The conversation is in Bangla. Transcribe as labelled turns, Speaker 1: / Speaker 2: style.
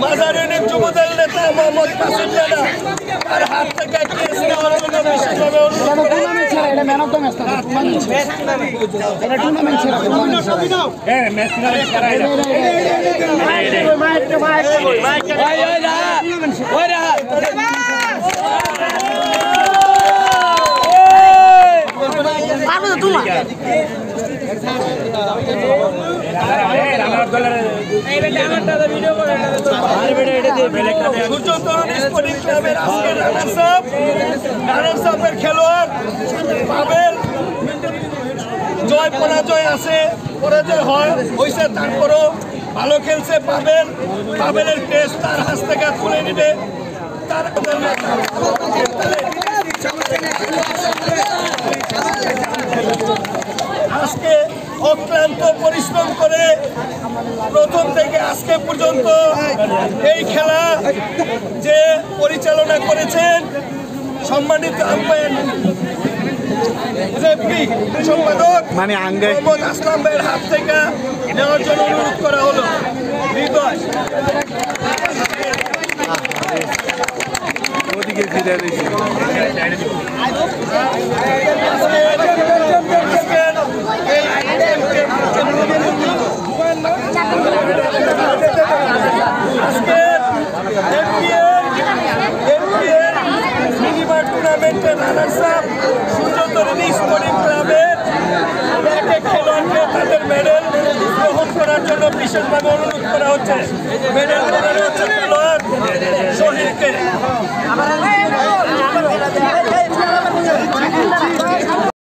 Speaker 1: মাজারের যুবদল নেতা মোহাম্মদ কাসিম রানা তার হাত থেকে কেস নেওয়ার জন্য বিশেষভাবে খেলোয়াড় পাবেল জয় পরাজয় আছে, পরাজয় হয়েছে, তারপরও ভালো খেলছে পাবেল। পাবেলের কেস তার হাত থেকে তুলে নিবে। তার আজকে অক্লান্ত পরিশ্রম করে প্রথম থেকে আজকে পর্যন্ত এই খেলা যে পরিচালনা করেছেন সম্মানিত আম্পায়ার সম্পাদক মোহাম্মদ আসলাম ভাইয়ের হাত থেকে নেওয়ার জন্য অনুরোধ করা হলো। হৃদয় টুর্নামেন্টের রানার্স আপ সূর্যতরণী স্পোর্টিং ক্লাবের খেলোয়াড়কে তাদের মেডেল গ্রহণ করার জন্য বিশেষভাবে অনুরোধ করা হচ্ছে। মেডেল প্রদান হচ্ছে খেলোয়াড় শহীদকে।